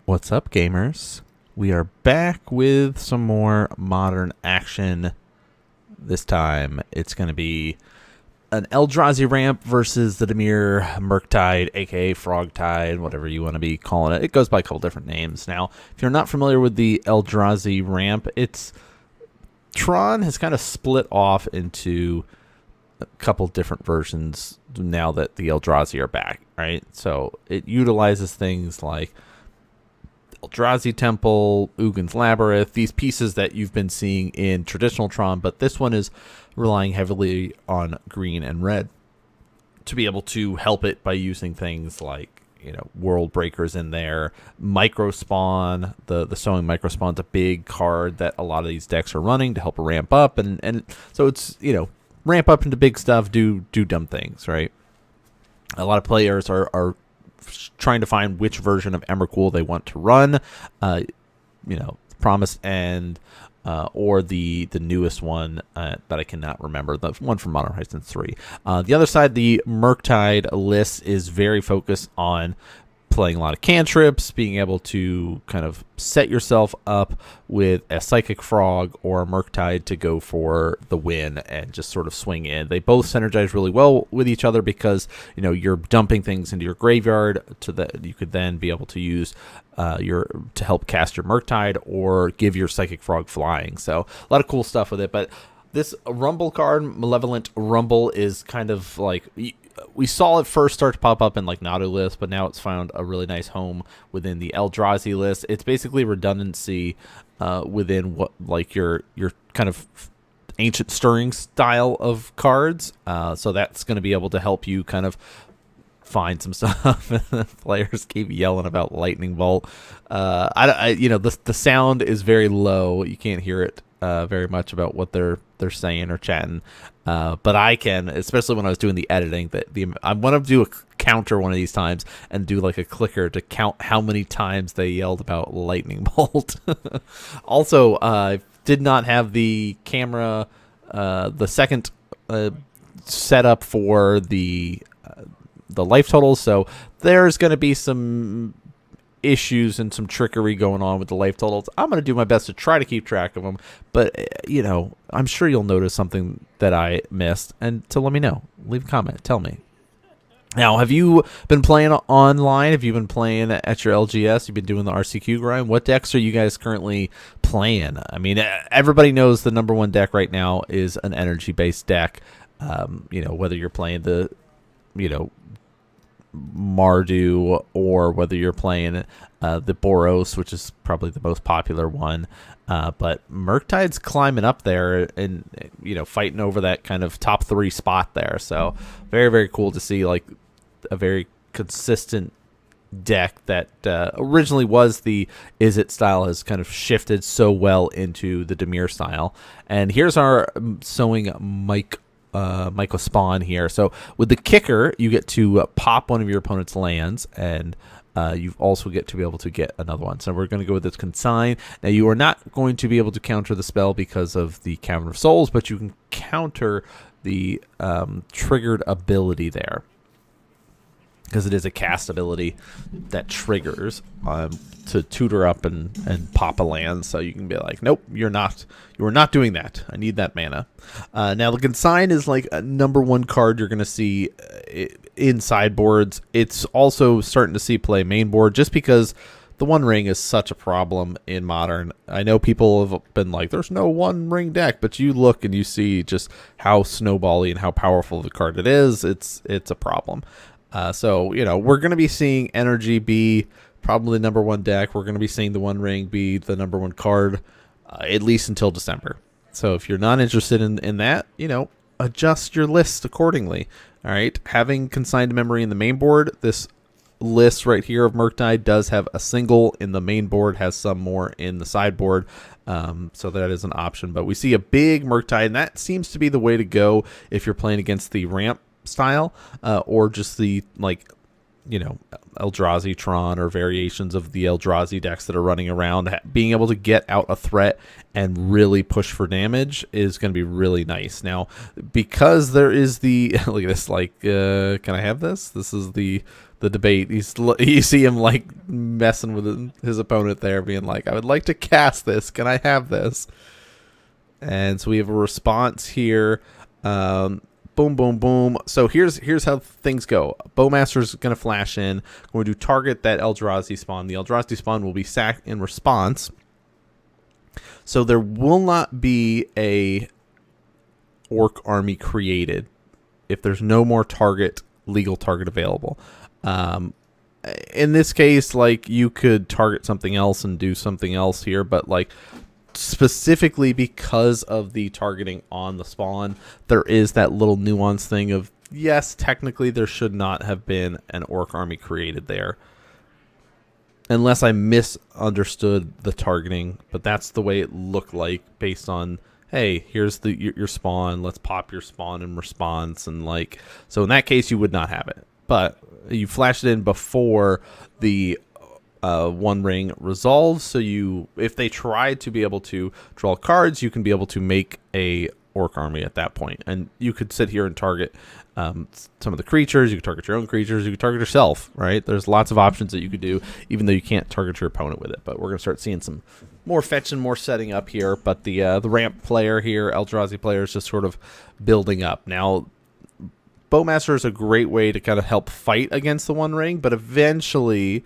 What's up, gamers? We are back with some more modern action. This time, it's going to be an Eldrazi Ramp versus the Dimir Murktide, aka Frogtide, whatever you want to be calling it. It goes by a couple different names. Now, if you're not familiar with the Eldrazi Ramp, Tron has kind of split off into a couple different versions now that the Eldrazi are back, right? So it utilizes things like Eldrazi Temple, Ugin's Labyrinth, these pieces that you've been seeing in traditional Tron, but this one is relying heavily on green and red to be able to help it by using things like, World Breakers in there, Micro Spawn. The Sowing Micro Spawn's a big card that a lot of these decks are running to help ramp up, and so it's, ramp up into big stuff, do dumb things, right? A lot of players are trying to find which version of Emrakul they want to run, Promised End, or the newest one that I cannot remember, the one from Modern Horizons 3. The other side, the Murktide list is very focused on playing a lot of cantrips, being able to kind of set yourself up with a Psychic Frog or a Murktide to go for the win and just sort of swing in. They both synergize really well with each other because, you're dumping things into your graveyard that you could then be able to use to help cast your Murktide or give your Psychic Frog flying. So a lot of cool stuff with it. But this Rumble card, Malevolent Rumble, is kind of like, we saw it first start to pop up in like Nadu list, but now it's found a really nice home within the Eldrazi list. It's basically redundancy within what like your kind of ancient stirring style of cards. So that's going to be able to help you kind of find some stuff. Players keep yelling about Lightning Bolt. The sound is very low. You can't hear it very much about what they're saying or chatting, but I can, especially when I was doing the editing. I want to do a counter one of these times and do like a clicker to count how many times they yelled about Lightning Bolt. Also, I did not have the camera, the second setup for the life totals, so there's going to be some issues and some trickery going on with the life totals. I'm going to do my best to try to keep track of them, but I'm sure you'll notice something that I missed, and so let me know. Leave a comment, tell me. Now, have you been playing online? Have you been playing at your LGS? You've been doing the RCQ grind? What decks are you guys currently playing? I mean, everybody knows the number one deck right now is an energy-based deck. Whether you're playing the Mardu or whether you're playing the Boros, which is probably the most popular one. But Murktide's climbing up there and, fighting over that kind of top 3 spot there. So very, very cool to see like a very consistent deck that originally was the Izzet style has kind of shifted so well into the Dimir style. And here's our Sowing Michael Spawn here. So with the kicker, you get to pop one of your opponent's lands, and you also get to be able to get another one. So we're going to go with this Consign. Now, you are not going to be able to counter the spell because of the Cavern of Souls, but you can counter the triggered ability there, because it is a cast ability that triggers to tutor up and pop a land. So you can be like, nope, you are not doing that. I need that mana. Now the Consign is like a number one card you're going to see in sideboards. It's also starting to see play main board just because the One Ring is such a problem in Modern. I know people have been like, there's no One Ring deck, but you look and you see just how snowbally and how powerful the card it is. It's a problem. So, we're going to be seeing Energy be probably the number one deck. We're going to be seeing the One Ring be the number one card, at least until December. So if you're not interested in that, adjust your list accordingly. All right. Having Consigned Memory in the main board, this list right here of Murktide does have a single in the main board, has some more in the sideboard. So that is an option. But we see a big Murktide, and that seems to be the way to go if you're playing against the ramp style, or just the Eldrazi Tron or variations of the Eldrazi decks that are running around. Being able to get out a threat and really push for damage is going to be really nice. Now, because there is the look at this, can I have this? This is the the debate. You see him like messing with his opponent there, being like, "I would like to cast this. Can I have this?" And so we have a response here. Boom, boom, boom. So here's how things go. Bowmaster's going to flash in. We're going to target that Eldrazi spawn. The Eldrazi spawn will be sacked in response. So there will not be a orc army created if there's no more legal target available. In this case, like, you could target something else and do something else here, but like specifically because of the targeting on the spawn, there is that little nuance thing of, yes, technically there should not have been an orc army created there. Unless I misunderstood the targeting, but that's the way it looked like based on, hey, here's your spawn, let's pop your spawn in response, and like, so in that case you would not have it. But you flashed it in before the One Ring resolves, so if they tried to be able to draw cards, you can be able to make a orc army at that point, and you could sit here and target some of the creatures. You could target your own creatures. You could target yourself, right? There's lots of options that you could do, even though you can't target your opponent with it. But we're gonna start seeing some more fetching, more setting up here. But the ramp player here, Eldrazi player, is just sort of building up now. Bowmaster is a great way to kind of help fight against the One Ring, but eventually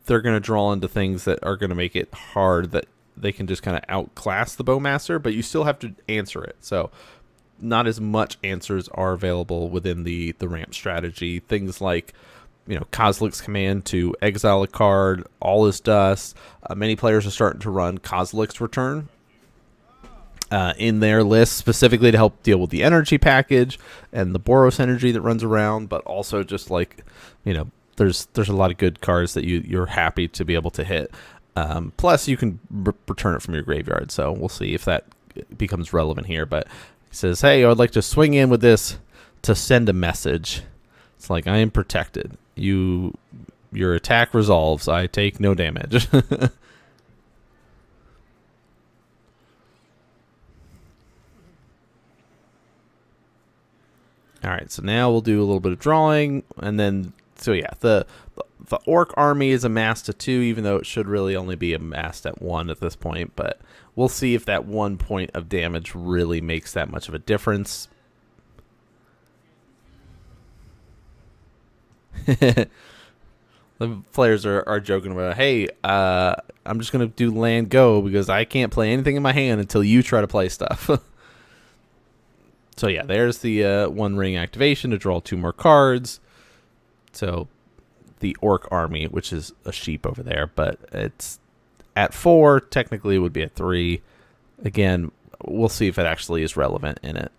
they're going to draw into things that are going to make it hard that they can just kind of outclass the Bowmaster, but you still have to answer it. So not as much answers are available within the ramp strategy. Things like, Kozilek's command to exile a card, all is dust. Many players are starting to run Kozilek's return in their list, specifically to help deal with the energy package and the Boros energy that runs around, but also just like, there's a lot of good cards that you're happy to be able to hit. Plus, you can return it from your graveyard, so we'll see if that becomes relevant here. But he says, hey, I would like to swing in with this to send a message. It's like, I am protected. Your attack resolves. I take no damage. All right, so now we'll do a little bit of drawing, and then, so yeah, the orc army is amassed to 2, even though it should really only be amassed at 1 at this point, but we'll see if that 1 point of damage really makes that much of a difference. The players are joking about, hey, I'm just going to do land go because I can't play anything in my hand until you try to play stuff. So yeah, there's the One Ring activation to draw 2 more cards. So the orc army, which is a sheep over there, but it's at 4. Technically, it would be at 3. Again, we'll see if it actually is relevant in it.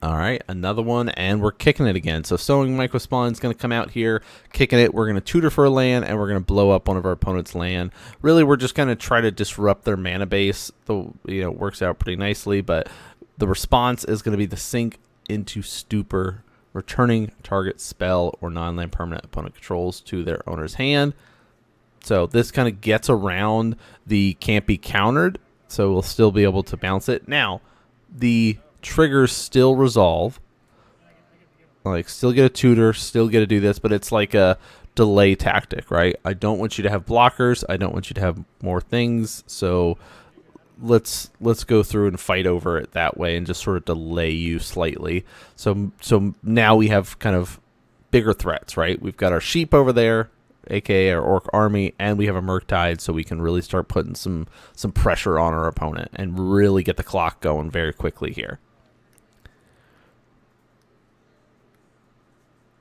All right, another one, and we're kicking it again. So Sowing Microspawn is going to come out here, kicking it. We're going to tutor for a land, and we're going to blow up one of our opponent's land. Really, we're just going to try to disrupt their mana base. It works out pretty nicely, but the response is going to be the Sink into Stupor, returning target spell or non-land permanent opponent controls to their owner's hand. So this kind of gets around the can't be countered, so we'll still be able to bounce it. Now, the triggers still resolve, like still get a tutor, still get to do this, but it's like a delay tactic, right? I don't want you to have blockers, I don't want you to have more things, so let's go through and fight over it that way and just sort of delay you slightly. So now we have kind of bigger threats, right? We've got our sheep over there, aka our orc army, and we have a Murktide, so we can really start putting some pressure on our opponent and really get the clock going very quickly here.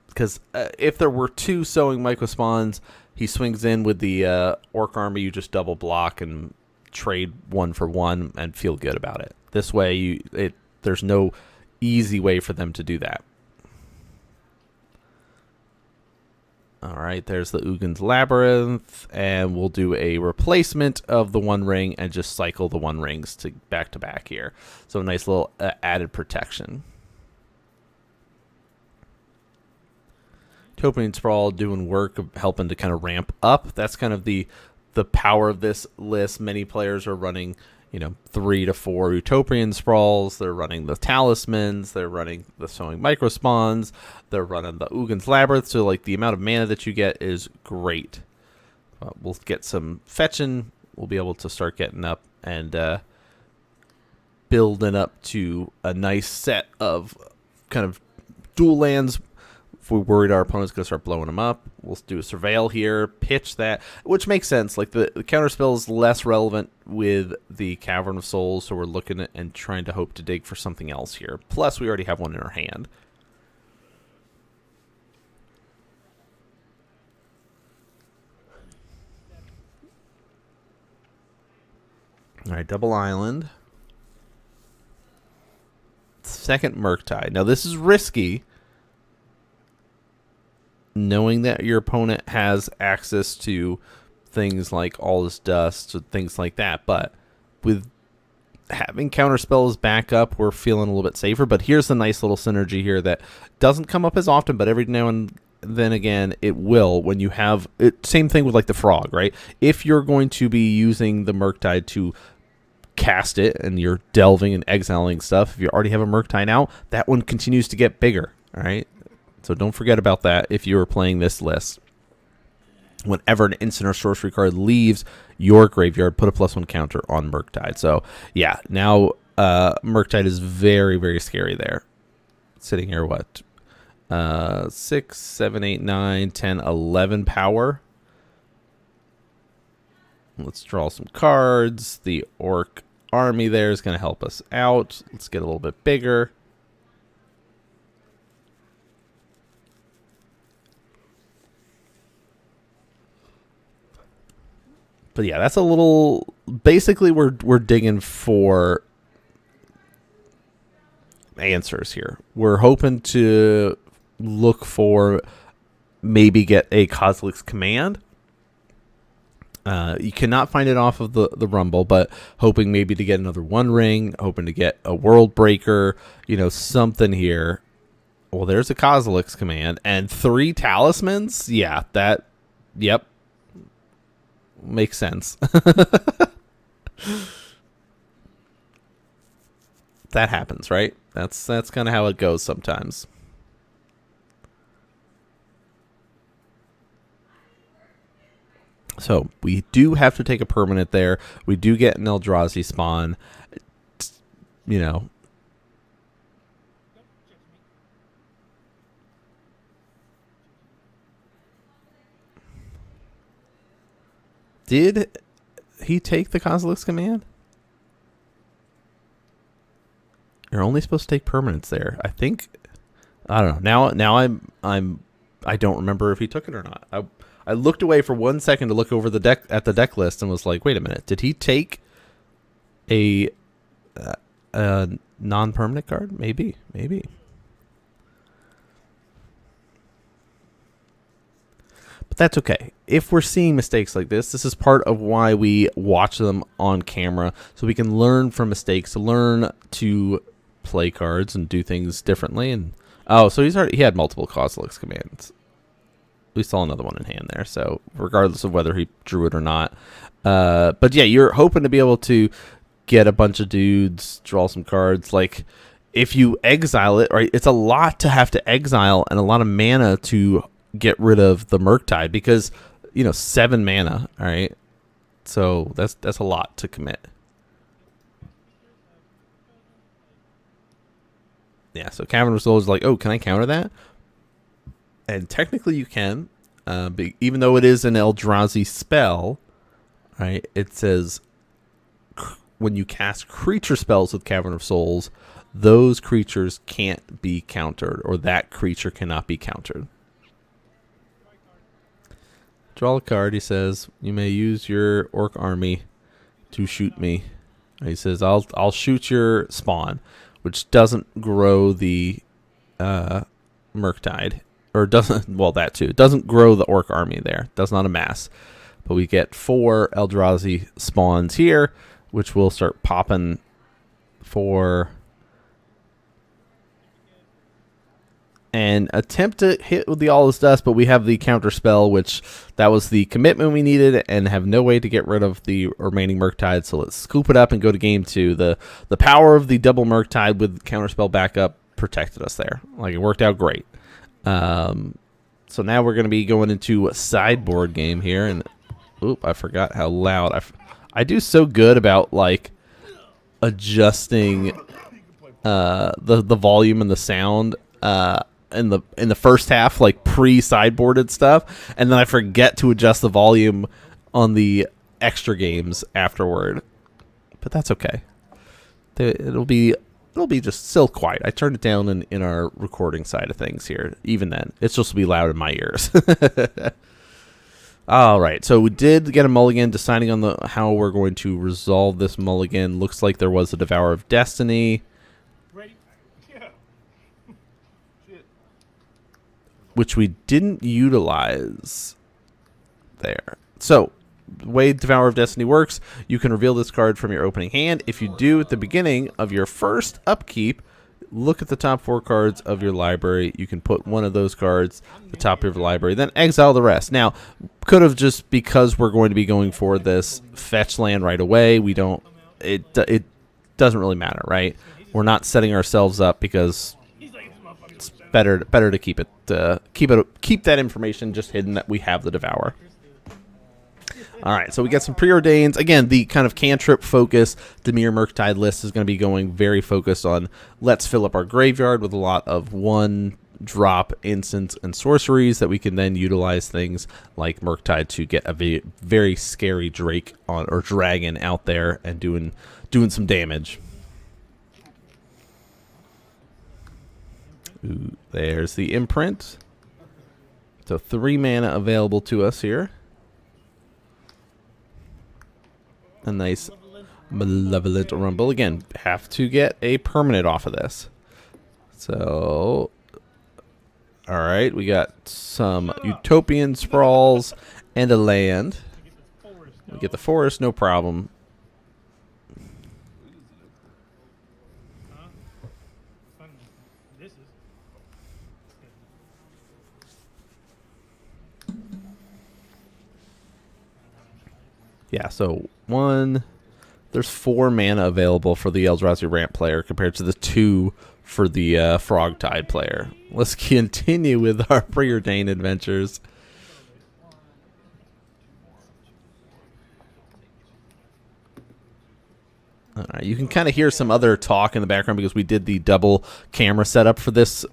Because if there were 2 Sowing Microspawns, he swings in with the orc army, you just double block and trade 1 for 1 and feel good about it. This way, there's no easy way for them to do that. All right, there's the Ugin's Labyrinth, and we'll do a replacement of the One Ring and just cycle the One Rings to back here. So a nice little added protection. Utopian Sprawl doing work of helping to kind of ramp up. That's kind of the the power of this list. Many players are running, 3 to 4 Utopian Sprawls. They're running the Talismans. They're running the Sowing Microspawns. They're running the Uggin's Labyrinth. So, like, the amount of mana that you get is great. We'll get some fetching. We'll be able to start getting up and building up to a nice set of kind of dual lands. If we're worried our opponent's going to start blowing them up, we'll do a Surveil here, pitch that, which makes sense. Like, the counterspell is less relevant with the Cavern of Souls, so we're looking at and trying to hope to dig for something else here. Plus, we already have one in our hand. All right, double island. Second Murktide. Now, this is risky, knowing that your opponent has access to things like All This Dust, or things like that. But with having counterspells back up, we're feeling a little bit safer. But here's the nice little synergy here that doesn't come up as often, but every now and then again it will when you have it. Same thing with like the frog, right? If you're going to be using the Murktide to cast it and you're delving and exiling stuff, if you already have a Murktide out, that one continues to get bigger. All right, so don't forget about that if you are playing this list. Whenever an instant or sorcery card leaves your graveyard, put a +1 counter on Murktide. So yeah, now Murktide is very, very scary there. Sitting here, what? 6, 7, 8, 9, 10, 11 power. Let's draw some cards. The Orc army there is going to help us out. Let's get a little bit bigger. But yeah, that's a little. Basically, we're digging for answers here. We're hoping to look for maybe get a Kozilek's Command. You cannot find it off of the Rumble, but hoping maybe to get another One Ring, hoping to get a World Breaker, something here. Well, there's a Kozilek's Command and 3 Talismans. Yeah, yep. Makes sense. That happens, right? That's kind of how it goes sometimes. So we do have to take a permanent there. We do get an Eldrazi spawn. Did he take the Kozilek's Command? You're only supposed to take permanents there. I think. I don't know. Now I don't remember if he took it or not. I looked away for 1 second to look over the deck at the deck list and was like, wait a minute, did he take a non-permanent card? Maybe. But that's okay. If we're seeing mistakes like this is part of why we watch them on camera, so we can learn from mistakes, learn to play cards and do things differently. And so he had multiple Kozilek's Commands. We saw another one in hand there, so regardless of whether he drew it or not. But yeah, you're hoping to be able to get a bunch of dudes, draw some cards. Like, if you exile it, right, it's a lot to have to exile and a lot of mana to get rid of the Murktide because, 7 mana, all right? So that's a lot to commit. Yeah, so Cavern of Souls is like, oh, can I counter that? And technically you can, but even though it is an Eldrazi spell, right? It says when you cast creature spells with Cavern of Souls, those creatures can't be countered, or that creature cannot be countered. Draw a card. He says you may use your Orc army to shoot me. He says I'll shoot your spawn, which doesn't grow the Murktide. Or doesn't, well, that too. It doesn't grow the Orc army there. It does not amass. But we get 4 Eldrazi spawns here, which will start popping for and attempt to hit with the All Is Dust, but we have the counter spell, which that was the commitment we needed, and have no way to get rid of the remaining Murktide. So let's scoop it up and go to game 2. The power of the double Murktide with counter spell backup protected us there. Like, it worked out great. So now we're going to be going into a sideboard game here, and oop, I forgot how loud I do so good about like adjusting the volume and the sound in the first half, like pre-sideboarded stuff, and then I forget to adjust the volume on the extra games afterward. But that's okay. It'll be just still quiet. I turned it down in our recording side of things here. Even then, it's supposed to be loud in my ears. All right, so we did get a mulligan. Deciding on how we're going to resolve this mulligan. Looks like there was a Devourer of Destiny. Which we didn't utilize there. So, the way Devourer of Destiny works, you can reveal this card from your opening hand. If you do at the beginning of your first upkeep, look at the top 4 cards of your library. You can put one of those cards at the top of your library, then exile the rest. Now, could have just, because we're going to be going for this fetch land right away, we don't, it doesn't really matter, right? We're not setting ourselves up because it's better to keep that information just hidden that we have the Devourer. All right, so we got some preordains. Again, the kind of cantrip focus Dimir Murktide list is going to be going very focused on let's fill up our graveyard with a lot of 1-drop instants and sorceries that we can then utilize things like Murktide to get a very scary Drake or dragon out there and doing some damage. Ooh, there's the imprint. So 3 mana available to us here. A nice Malevolent Rumble. Again, have to get a permanent off of this. So, alright, we got some Utopian Sprawls and a land. We get the forest, no problem. Yeah, so there's 4 mana available for the Eldrazi Ramp player compared to the 2 for the Frogtide player. Let's continue with our preordained adventures. All right, you can kind of hear some other talk in the background because we did the double camera setup for this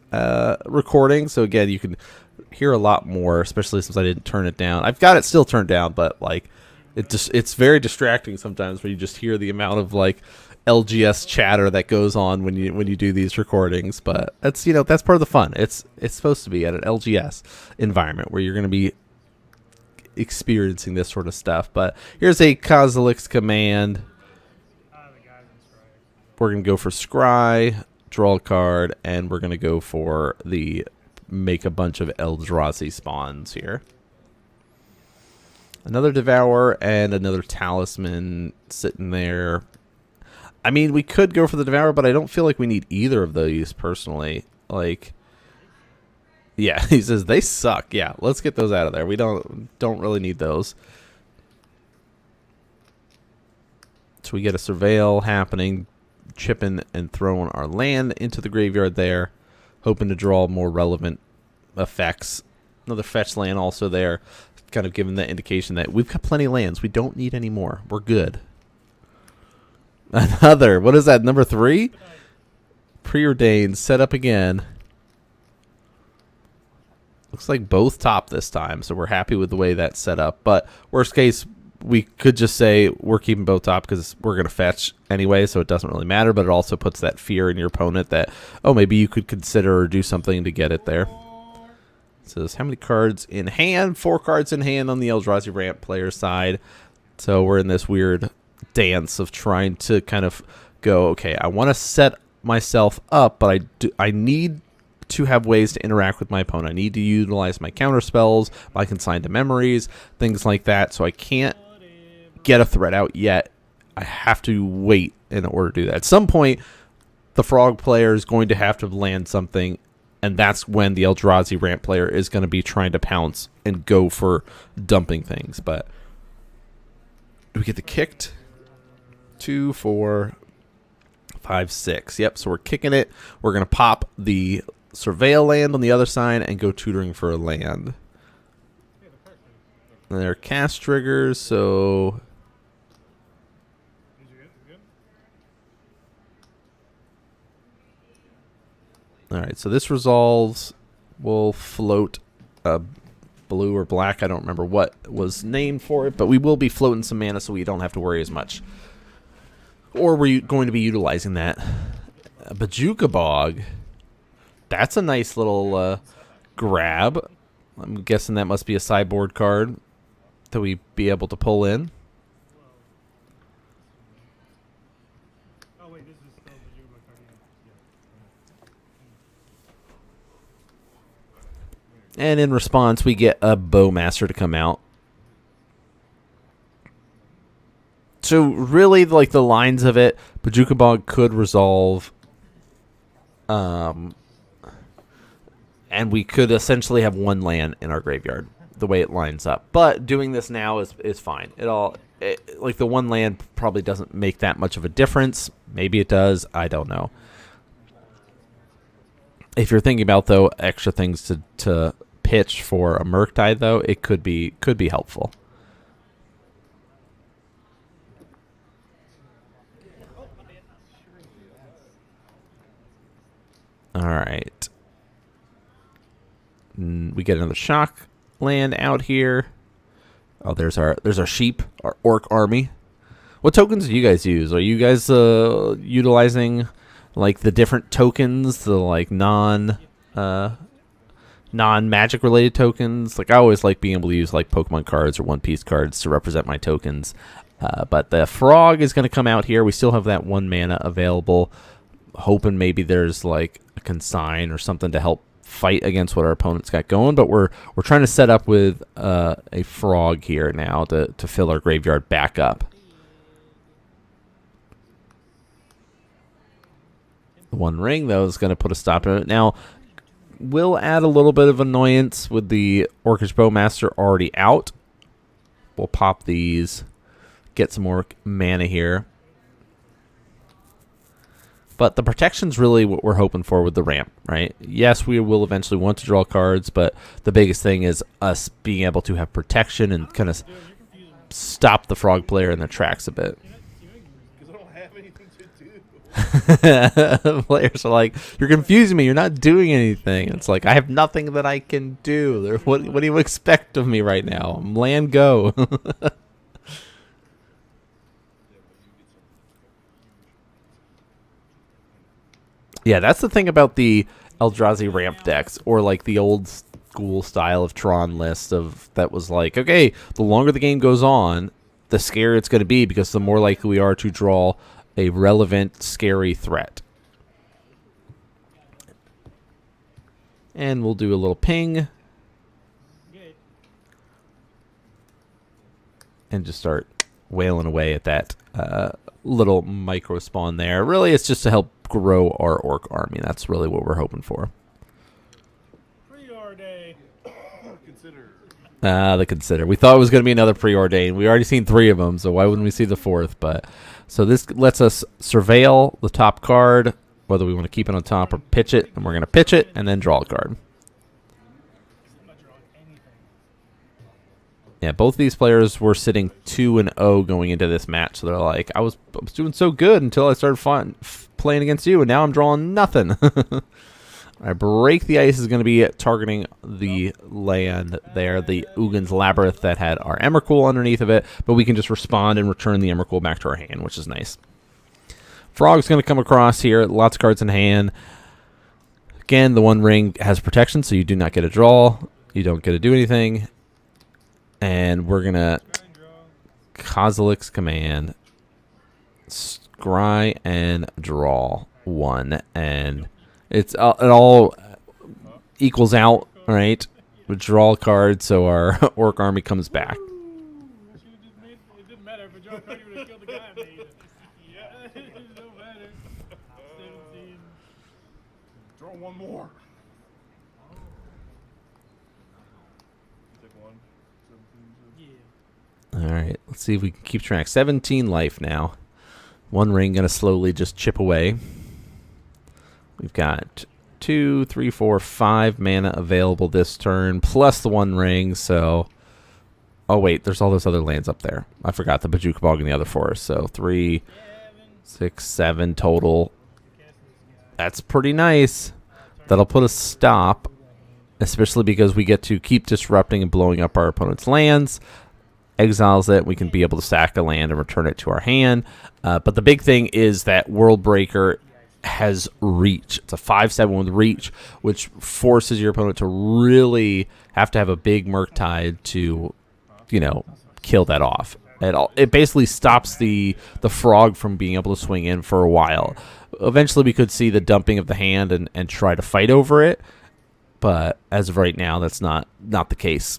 recording. So again, you can hear a lot more, especially since I didn't turn it down. I've got it still turned down, but like it's very distracting sometimes when you just hear the amount of like LGS chatter that goes on when you do these recordings. But that's that's part of the fun. It's supposed to be at an LGS environment where you're going to be experiencing this sort of stuff. But here's a Kozilek's Command. We're going to go for Scry, draw a card, and we're going to go for the make a bunch of Eldrazi spawns here. Another Devourer and another Talisman sitting there. I mean, we could go for the Devourer, but I don't feel like we need either of these personally. Like, yeah, he says they suck. Yeah, let's get those out of there. We don't really need those. So we get a Surveil happening, chipping and throwing our land into the graveyard there, hoping to draw more relevant effects. Another fetch land also there, kind of giving that indication that we've got plenty of lands. We don't need any more. We're good. Another, what is that, number 3? Preordained, set up again. Looks like both top this time, so we're happy with the way that's set up. But worst case, we could just say we're keeping both top because we're going to fetch anyway, so it doesn't really matter. But it also puts that fear in your opponent that, oh, maybe you could consider or do something to get it there. It says how many cards in hand? 4 cards in hand on the Eldrazi Ramp player side. So we're in this weird dance of trying to kind of go, okay, I want to set myself up, but I need to have ways to interact with my opponent. I need to utilize my counter spells, my consign to memories, things like that. So I can't get a threat out yet. I have to wait in order to do that. At some point, the Frog player is going to have to land something and that's when the Eldrazi Ramp player is going to be trying to pounce and go for dumping things. But do we get the kicked? 2, 4, 5, 6. Yep, so we're kicking it. We're going to pop the Surveil land on the other side and go tutoring for a land. And there are cast triggers, so... Alright, so this resolves. We'll float blue or black. I don't remember what was named for it, but we will be floating some mana so we don't have to worry as much. Or we're going to be utilizing that. Bajuka Bog. That's a nice little grab. I'm guessing that must be a sideboard card that we be able to pull in. And in response, we get a Bowmaster to come out. So really, like the lines of it, Bajuka Bog could resolve, and we could essentially have one land in our graveyard the way it lines up. But doing this now is fine. Like the one land probably doesn't make that much of a difference. Maybe it does. I don't know. If you're thinking about though extra things to pitch for a Murktide though, it could be helpful. All right. We get another shock land out here. Oh, there's our sheep, our orc army. What tokens do you guys use? Are you guys utilizing like the different tokens, the like non-magic related tokens? Like I always like being able to use like Pokemon cards or One Piece cards to represent my tokens. But the frog is going to come out here. We still have that 1 mana available. Hoping maybe there's like a consign or something to help fight against what our opponent's got going, but we're trying to set up with a frog here now to fill our graveyard back up. The One Ring though is going to put a stop to it. Now we'll add a little bit of annoyance with the Orcish Bowmaster already out. We'll pop these, get some more mana here. But the protection's really what we're hoping for with the ramp, right? Yes, we will eventually want to draw cards, but the biggest thing is us being able to have protection and kind of stop the frog player in their tracks a bit. Because I don't have anything to do. Players are like, you're confusing me. You're not doing anything. It's like, I have nothing that I can do. What do you expect of me right now? I'm land go. Yeah, that's the thing about the Eldrazi Ramp decks, or like the old school style of Tron list that was like, okay, the longer the game goes on, the scarier it's going to be because the more likely we are to draw a relevant, scary threat. And we'll do a little ping. And just start wailing away at that little micro spawn there. Really, it's just to help grow our orc army. That's really what we're hoping for. Preordain. Consider. The Consider. We thought it was going to be another Preordain. We already seen 3 of them, so why wouldn't we see the 4th? But so this lets us surveil the top card, whether we want to keep it on top or pitch it, and we're going to pitch it and then draw a card. Yeah, both these players were sitting 2-0 going into this match, so they're like, I was doing so good until I started playing against you, and now I'm drawing nothing. I Break the Ice is going to be targeting the land there, the Ugin's Labyrinth that had our Emrakul underneath of it, but we can just respond and return the Emrakul back to our hand, which is nice. Frog's going to come across here, lots of cards in hand. Again, the One Ring has protection, so you do not get a draw. You don't get to do anything. And we're going to Kozilek's Command, scry and draw 1. And it all equals out, right? We draw a card, so our orc army comes back. It didn't matter if a draw card, you would have killed the guy. Yeah, it don't matter. 17. Draw 1 more. Yeah. All right, let's see if we can keep track. 17 life now. One ring going to slowly just chip away. We've got 2, 3, 4, 5 mana available this turn, plus the one ring, so... Oh, wait, there's all those other lands up there. I forgot the Bajuka Bog and the other forest. So 3, 6, 7 total. That's pretty nice. That'll put a stop, especially because we get to keep disrupting and blowing up our opponent's lands. Exiles it, we can be able to sack a land and return it to our hand. But the big thing is that World Breaker has reach. It's a 5/7 with reach, which forces your opponent to really have to have a big Murktide to, you know, kill that off. It basically stops the frog from being able to swing in for a while. Eventually we could see the dumping of the hand and try to fight over it, but as of right now, that's not the case.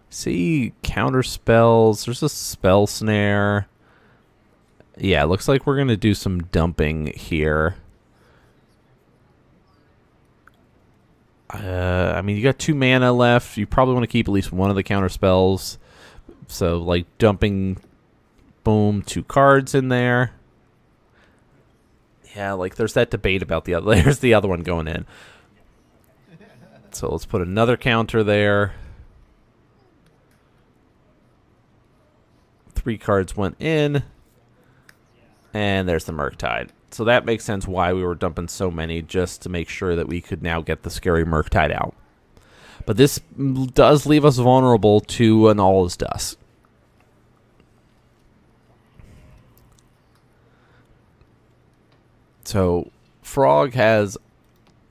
See counter spells. There's a spell snare. Yeah, it looks like we're going to do some dumping here. I mean, you got 2 mana left. You probably want to keep at least one of the counter spells. So, like, dumping, boom, 2 cards in there. Yeah, like, there's that debate about the other. There's the other one going in. So, let's put another counter there. 3 cards went in. And there's the Murktide. So that makes sense why we were dumping so many, just to make sure that we could now get the scary Murktide out. But this does leave us vulnerable to an All Is Dust. So Frog has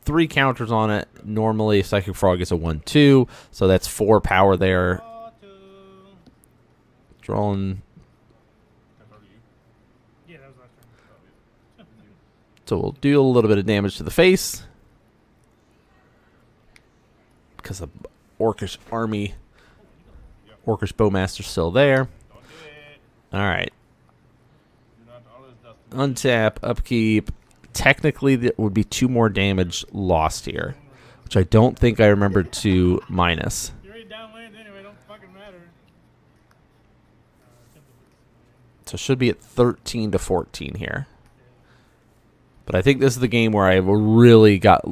3 counters on it. Normally, Psychic Frog is a 1/2, so that's 4 power there. Drawing. Yeah, that was last turn. So we'll do a little bit of damage to the face. Because the Orcish army, Orcish Bowmaster's still there. Alright. Untap, upkeep. Technically, there would be 2 more damage lost here, which I don't think I remembered to minus. You're already down land anyway, don't fucking matter. So it should be at 13 to 14 here. But I think this is the game where I really got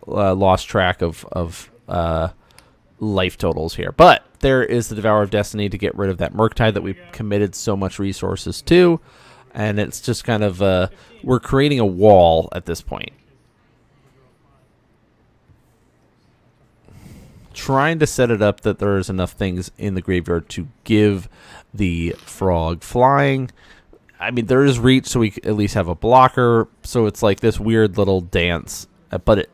lost track of life totals here. But there is the Devourer of Destiny to get rid of that Murktide that we've committed so much resources to. And it's just kind of, we're creating a wall at this point. Trying to set it up that there's enough things in the graveyard to give the frog flying. I mean, there is reach, so we at least have a blocker. So it's like this weird little dance. But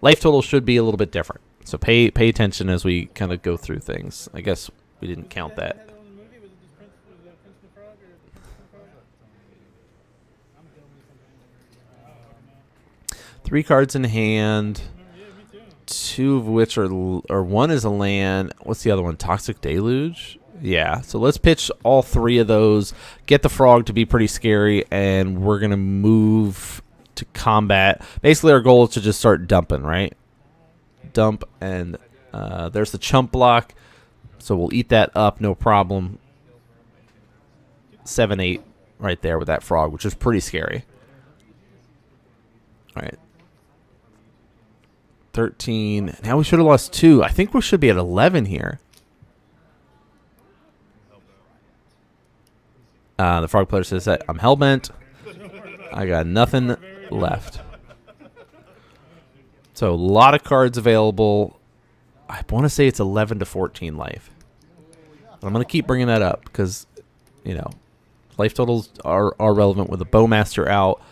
life total should be a little bit different. So pay attention as we kind of go through things. I guess we didn't count that. 3 cards in hand. 2 of which are, or 1 is a land. What's the other one? Toxic Deluge? Yeah, so let's pitch all 3 of those, get the frog to be pretty scary, and we're going to move to combat. Basically, our goal is to just start dumping, right? Dump, and there's the chump block, so we'll eat that up, no problem. 7/8 right there with that frog, which is pretty scary. All right. 13. Now we should have lost 2. I think we should be at 11 here. The frog player says that I'm hellbent. I got nothing left. So a lot of cards available. I want to say it's 11 to 14 life. But I'm going to keep bringing that up because, you know, life totals are relevant with the Bowmaster out.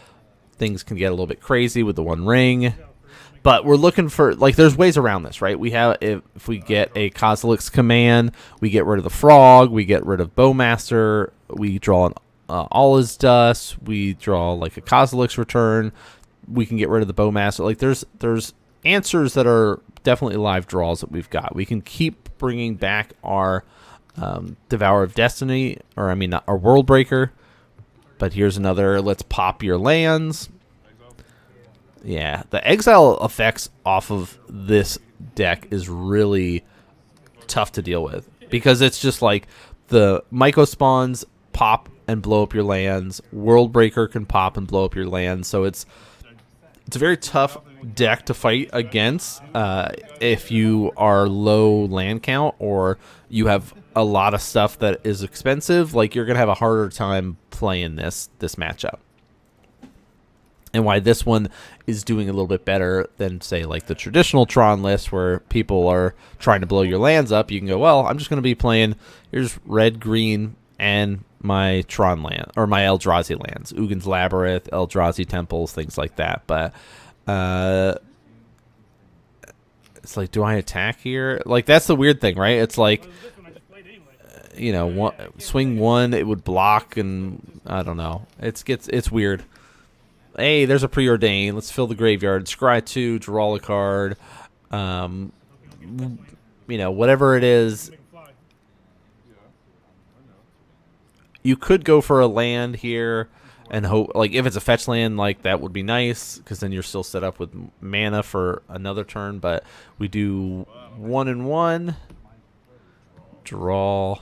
Things can get a little bit crazy with the 1 ring. But we're looking for, like, there's ways around this, right? We have, if we get a Kozilek's command, we get rid of the frog, we get rid of Bowmaster, we draw an All Is Dust, we draw, like, a Kozilek's return, we can get rid of the Bowmaster. Like, there's answers that are definitely live draws that we've got. We can keep bringing back our Devourer of Destiny, or I mean, not, or World Breaker. But here's another, let's pop your lands. Yeah, the exile effects off of this deck is really tough to deal with. Because it's just like the Myco spawns pop and blow up your lands. World Breaker can pop and blow up your lands. So it's a very tough deck to fight against if you are low land count or you have a lot of stuff that is expensive. Like, you're going to have a harder time playing this matchup. And why this one is doing a little bit better than, say, like the traditional Tron list where people are trying to blow your lands up. You can go, well, I'm just going to be playing, here's red, green, and my Tron land, or my Eldrazi lands. Ugin's Labyrinth, Eldrazi Temples, things like that. But it's like, do I attack here? Like, that's the weird thing, right? It's like, you know, swing one, it would block, and I don't know. It's weird. Hey, there's a preordain. Let's fill the graveyard. Scry 2, draw a card. You know, whatever it is. You could go for a land here and hope, like, if it's a fetch land, like, that would be nice because then you're still set up with mana for another turn. But we do 1 and 1. Draw.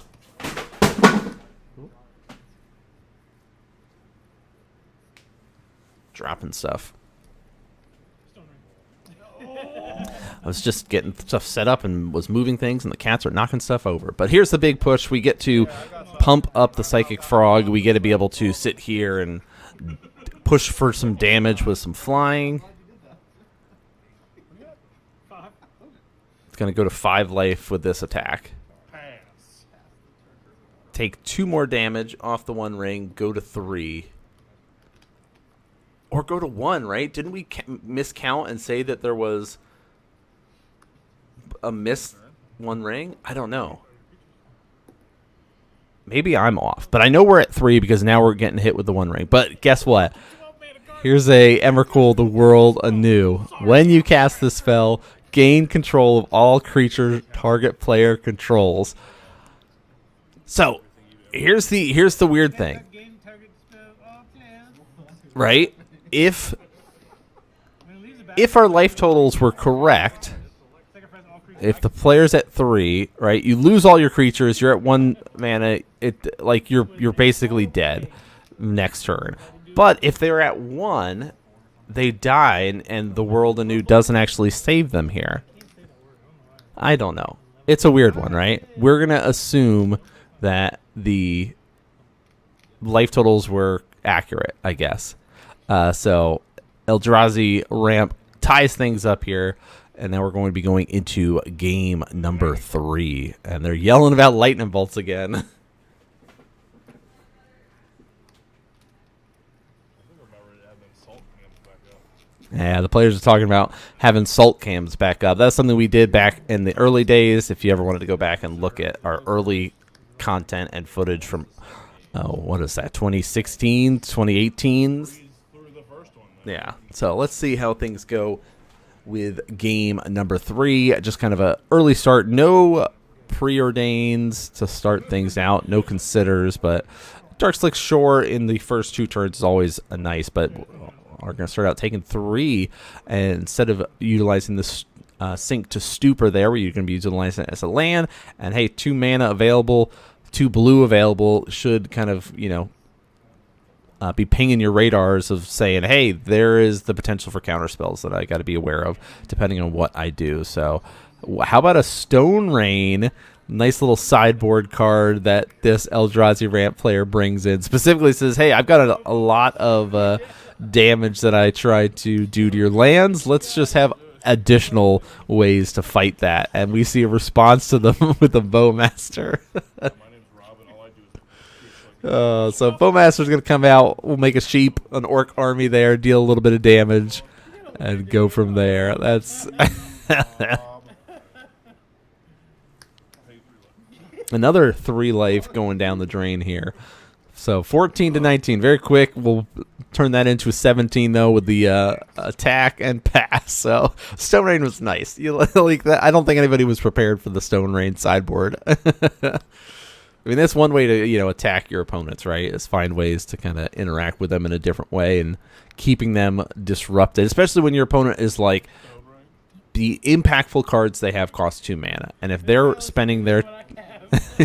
Dropping stuff. I was just getting stuff set up and was moving things, and the cats are knocking stuff over. But here's the big push. We get to pump up the Psychic Frog. We get to be able to sit here and push for some damage with some flying. It's going to go to 5 life with this attack. Take 2 more damage off the 1 ring, go to 3. Or go to 1, right? Didn't we miscount and say that there was a missed 1 ring? I don't know. Maybe I'm off. But I know we're at 3 because now we're getting hit with the 1 ring. But guess what? Here's a Emrakul, the World Anew. When you cast this spell, gain control of all creature target player controls. So, here's the weird thing. Right? If our life totals were correct, if the player's at 3, right, you lose all your creatures, you're at 1 mana, you're basically dead next turn. But if they're at 1, they die, and the World Anew doesn't actually save them here. I don't know. It's a weird one, right? We're going to assume that the life totals were accurate, I guess. So Eldrazi Ramp ties things up here, and now we're going to be going into game number 3. And they're yelling about lightning bolts again. Yeah, the players are talking about having salt cams back up. That's something we did back in the early days. If you ever wanted to go back and look at our early content and footage from, what is that, 2016, 2018? Yeah, so let's see how things go with game number 3. Just kind of a early start. No preordains to start things out. No considers, but Darkslick Shore in the first 2 turns is always a nice, but are going to start out taking 3, and instead of utilizing this Sink to Stupor there, where you're going to be utilizing it as a land, and hey, 2 mana available, 2 blue available, should kind of, you know, be pinging your radars of saying, hey, there is the potential for counter spells that I got to be aware of, depending on what I do. So how about a Stone Rain? Nice little sideboard card that this Eldrazi Ramp player brings in. Specifically says, hey, I've got a lot of damage that I try to do to your lands. Let's just have additional ways to fight that. And we see a response to them with the Bowmaster. So Bowmaster's going to come out. We'll make a sheep, an orc army there, deal a little bit of damage, and go from there. That's another 3 life going down the drain here. So 14 to 19, very quick. We'll turn that into a 17 though with the attack and pass. So Stone Rain was nice. You like that? I don't think anybody was prepared for the Stone Rain sideboard. I mean, that's one way to, attack your opponents, right? Is find ways to kind of interact with them in a different way and keeping them disrupted, especially when your opponent is like, the impactful cards they have cost 2 mana. And if they're spending their...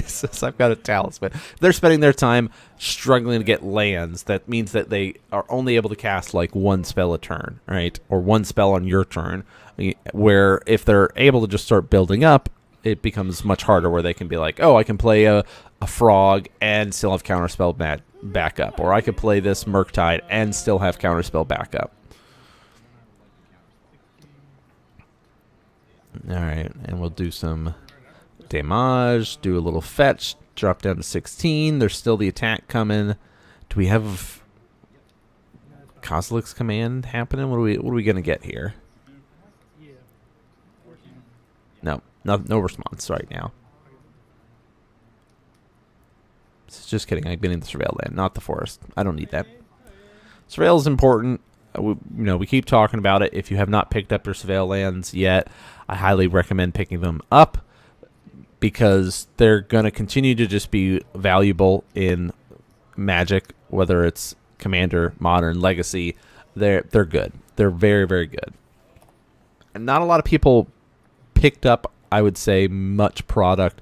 so I've got a talisman. If they're spending their time struggling to get lands, that means that they are only able to cast like 1 spell a turn, right? Or 1 spell on your turn. Where if they're able to just start building up, it becomes much harder where they can be like, oh, I can play a frog and still have counterspell backup. Or I could play this Murktide and still have counterspell backup. Alright, and we'll do some damage, do a little fetch, drop down to 16. There's still the attack coming. Do we have Kozilek's Command happening? What are we gonna get here? No response right now. Just kidding. I'm getting the Surveil Land, not the Forest. I don't need that. Surveil is important. We keep talking about it. If you have not picked up your Surveil Lands yet, I highly recommend picking them up because they're going to continue to just be valuable in Magic, whether it's Commander, Modern, Legacy. They're good. They're very, very good. And not a lot of people picked up, I would say, much product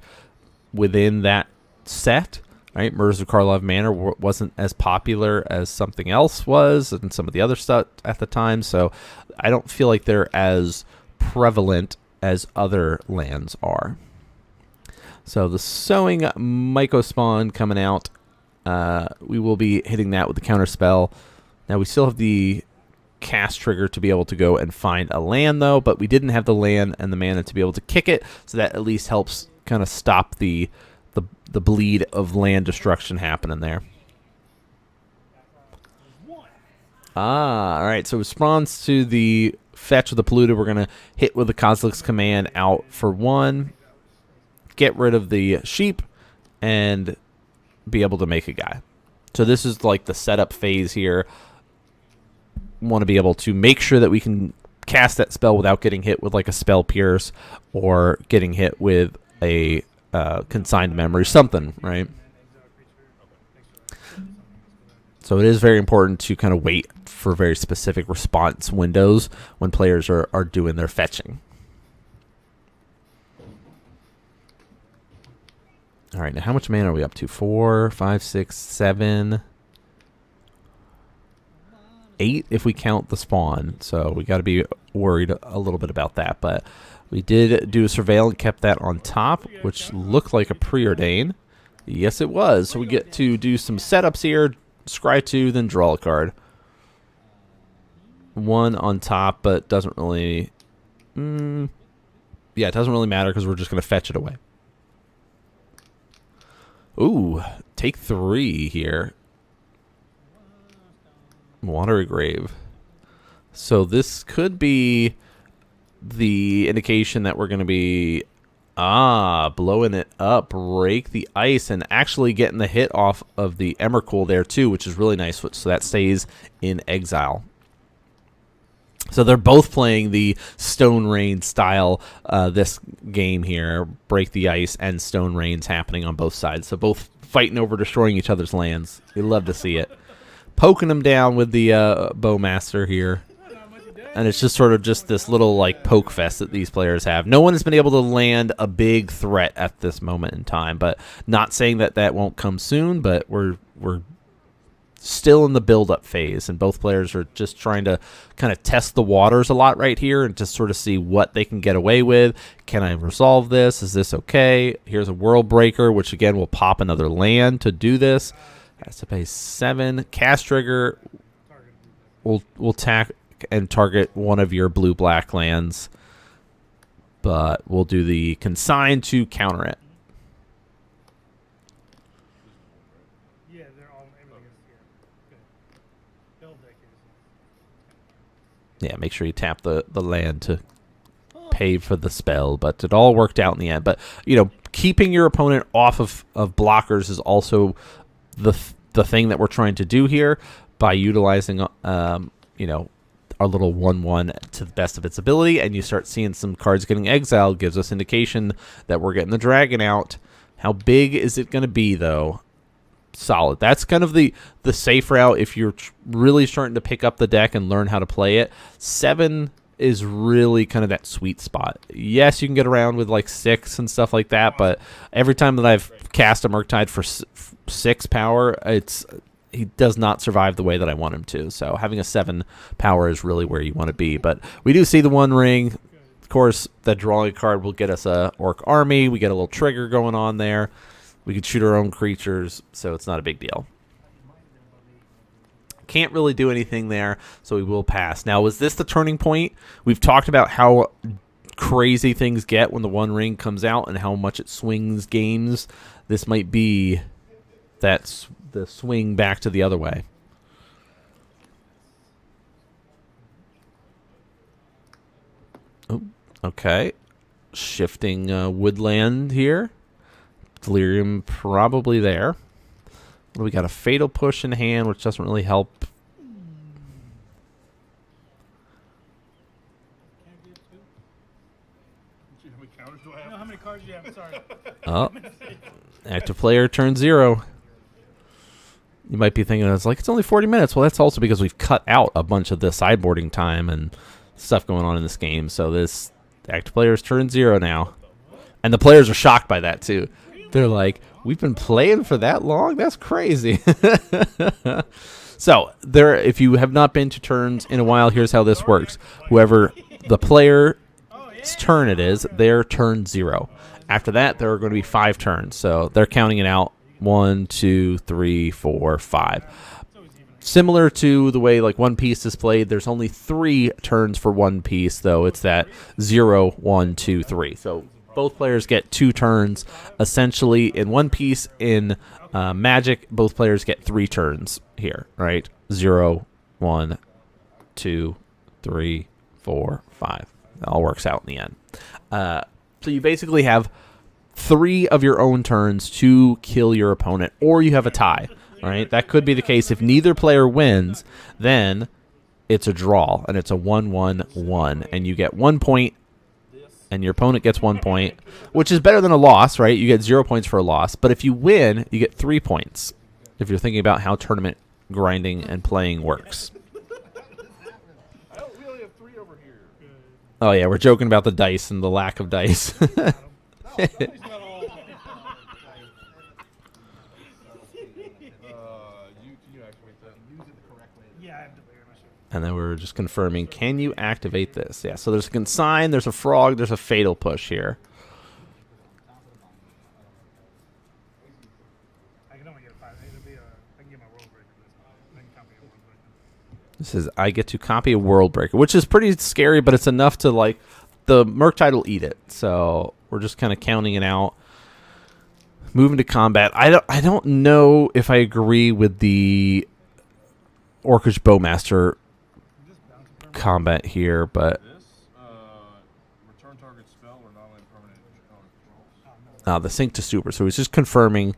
within that set. Right, Murders of Karlov Manor wasn't as popular as something else was, and some of the other stuff at the time. So I don't feel like they're as prevalent as other lands are. So the Sowing Mycospawn coming out. We will be hitting that with the counterspell. Now we still have the cast trigger to be able to go and find a land, though, but we didn't have the land and the mana to be able to kick it. So that at least helps kind of stop the bleed of land destruction happening there. All right. So response to the fetch of the polluted, we're going to hit with the Kozilek's Command out for 1, get rid of the sheep, and be able to make a guy. So this is like the setup phase here. Want to be able to make sure that we can cast that spell without getting hit with like a Spell Pierce or getting hit with a consigned memory, something, right? So it is very important to kind of wait for very specific response windows when players are doing their fetching. All right, now how much mana are we up to? 4, 5, 6, 7, 8 if we count the spawn. So we got to be worried a little bit about that, but we did do a Surveil and kept that on top, which looked like a preordain. Yes, it was. So we get to do some setups here, scry 2, then draw a card. 1 on top, but doesn't really... yeah, it doesn't really matter because we're just going to fetch it away. Ooh, take 3 here. Watery Grave. So this could be the indication that we're going to be blowing it up, break the ice, and actually getting the hit off of the Emrakul there too, which is really nice. So that stays in exile. So they're both playing the Stone Rain style this game here. Break the ice and Stone Rain's happening on both sides. So both fighting over destroying each other's lands. We love to see it. Poking them down with the Bowmaster here. And it's just sort of just this little like poke fest that these players have. No one has been able to land a big threat at this moment in time, but not saying that that won't come soon, but we're still in the build-up phase, and both players are just trying to kind of test the waters a lot right here and just sort of see what they can get away with. Can I resolve this? Is this okay? Here's a World Breaker, which again will pop another land to do this. Has to pay 7. Cast trigger will tack and target one of your blue-black lands, but we'll do the consign to counter it. Yeah, they're all everything is good. Build deck is. Yeah, make sure you tap the land to pay for the spell, but it all worked out in the end. But, keeping your opponent off of blockers is also the thing that we're trying to do here by utilizing, our little 1/1 to the best of its ability, and you start seeing some cards getting exiled. Gives us indication that we're getting the dragon out. How big is it going to be, though? Solid. That's kind of the safe route if you're really starting to pick up the deck and learn how to play it. 7 is really kind of that sweet spot. Yes, you can get around with like 6 and stuff like that, but every time that I've cast a Murktide for 6 power, he does not survive the way that I want him to. So having a 7 power is really where you want to be. But we do see the 1 ring. Of course, the drawing card will get us a Orc army. We get a little trigger going on there. We could shoot our own creatures, so it's not a big deal. Can't really do anything there, so we will pass. Now, was this the turning point? We've talked about how crazy things get when the 1 ring comes out and how much it swings games. This might be the swing back to the other way. Oh, okay. Shifting woodland here. Delirium probably there. We got a Fatal Push in hand, which doesn't really help. You know how many cards you have? Sorry. Oh, active player turn 0. You might be thinking, it's only 40 minutes. Well, that's also because we've cut out a bunch of the sideboarding time and stuff going on in this game. So this active player's turn 0 now. And the players are shocked by that, too. They're like, we've been playing for that long? That's crazy. So, if you have not been to turns in a while, here's how this works. Whoever the player's turn it is, their turn 0. After that, there are going to be 5 turns. So, they're counting it out. 1, 2, 3, 4, 5. Similar to the way like One Piece is played, there's only 3 turns for One Piece, though. It's that 0, 1, 2, 3. So, both players get 2 turns. Essentially, in One Piece, in Magic, both players get 3 turns here, right? 0, 1, 2, 3, 4, 5. It all works out in the end. So you basically have 3 of your own turns to kill your opponent, or you have a tie, right? That could be the case. If neither player wins, then it's a draw, and it's a 1-1-1, and you get 1 point, and your opponent gets 1 point, which is better than a loss, right? You get 0 points for a loss. But if you win, you get 3 points, if you're thinking about how tournament grinding and playing works. We only have 3 over here. Oh, yeah, we're joking about the dice and the lack of dice. And then we're just confirming, can you activate this? Yeah, so there's a consign, there's a frog, there's a Fatal Push here. I can only get a 5. I can get my World Breaker. I can copy a World Breaker. This is, I get to copy a World Breaker, which is pretty scary, but it's enough to, like, the Murktide will eat it. So we're just kind of counting it out. Moving to combat. I don't know if I agree with the Orcish Bowmaster combat here, but Return target spell or non-land permanent. the sync to super. So he's just confirming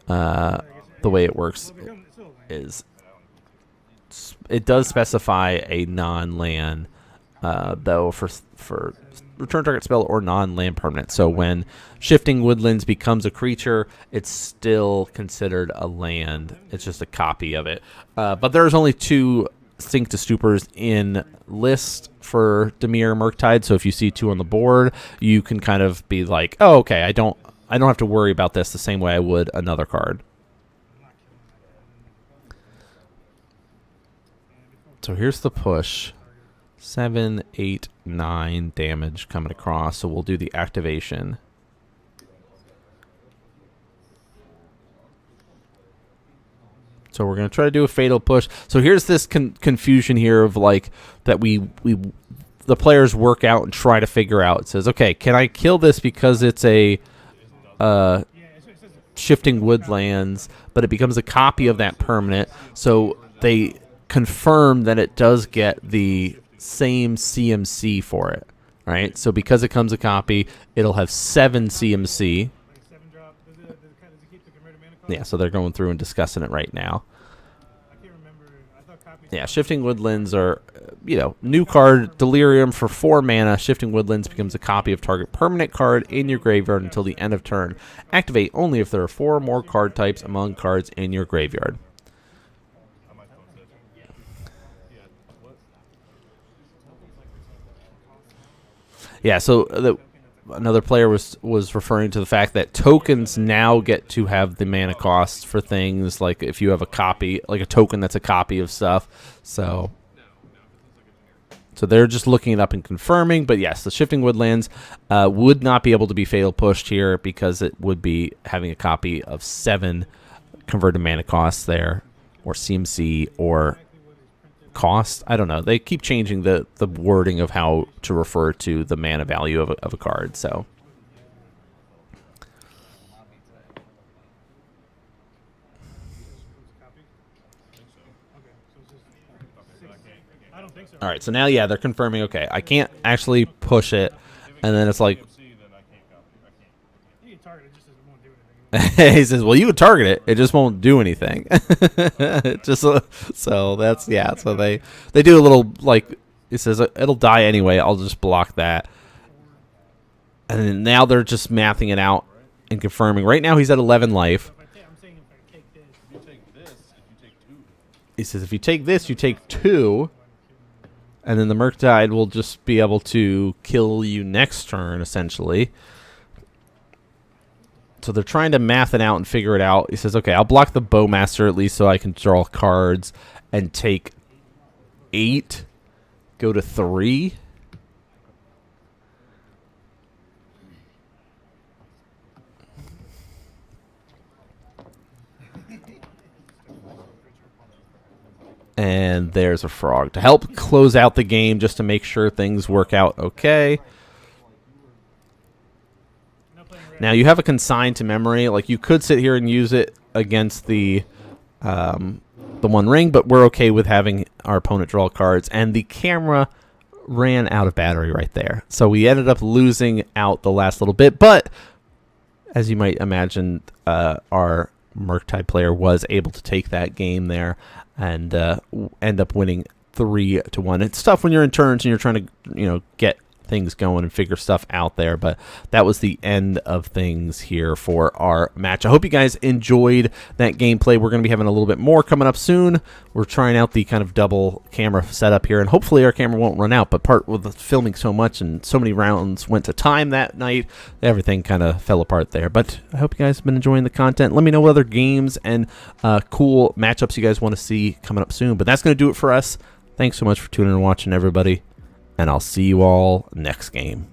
the way it works is it does specify a non-land though for return target spell or non-land permanent. So when Shifting Woodlands becomes a creature, it's still considered a land. It's just a copy of it. But there's only 2 sync to supers in list for Dimir Murktide, so if you see 2 on the board, you can kind of be like, oh, okay, I don't have to worry about this the same way I would another card. So here's the push. 7, 8, 9 damage coming across, so we'll do the activation. So we're going to try to do a Fatal Push. So here's this confusion here of like that the players work out and try to figure out. It says, okay, can I kill this because it's a Shifting Woodlands, but it becomes a copy of that permanent. So they confirm that it does get the same CMC for it, right? So because it comes a copy, it'll have 7 CMC. Yeah, so they're going through and discussing it right now. I can't remember. I thought copy Yeah, Shifting Woodlands are, new card, Delirium for 4 mana. Shifting Woodlands becomes a copy of target permanent card in your graveyard until the end of turn. Activate only if there are 4 or more card types among cards in your graveyard. Yeah, so another player was referring to the fact that tokens now get to have the mana costs for things like if you have a copy, like a token that's a copy of stuff. So they're just looking it up and confirming. But yes, the Shifting Woodlands would not be able to be fatal pushed here because it would be having a copy of 7 converted mana costs there, or CMC, or cost. I don't know. They keep changing the wording of how to refer to the mana value of a card. So I don't think so. all right. So now, yeah, they're confirming. Okay, I can't actually push it, and then it's like You can target it, just won't do anything. he says, "Well, you would target it; it just won't do anything." Just so that's yeah. So they do a little like it says it'll die anyway. I'll just block that, and then now they're just mathing it out and confirming. Right now he's at 11 life. I'm saying if I take this. If you take this, if you take 2. He says if you take this, you take 2, and then the Murktide will just be able to kill you next turn essentially. So they're trying to math it out and figure it out. He says, okay, I'll block the Bowmaster at least so I can draw cards and take 8, go to 3. And there's a frog to help close out the game just to make sure things work out okay. Now you have a consign to memory. Like you could sit here and use it against the One Ring, but we're okay with having our opponent draw cards. And the camera ran out of battery right there, so we ended up losing out the last little bit. But as you might imagine, our Murktide player was able to take that game there and end up winning 3-1. It's tough when you're in turns and you're trying to get things going and figure stuff out there, but that was the end of things here for our match. I hope you guys enjoyed that gameplay. We're going to be having a little bit more coming up soon. We're trying out the kind of double camera setup here, and hopefully our camera won't run out, but part with filming so much and so many rounds went to time that night, everything kind of fell apart there. But I hope you guys have been enjoying the content. Let me know what other games and cool matchups you guys want to see coming up soon. But that's going to do it for us. Thanks so much for tuning in and watching, everybody, and I'll see you all next game.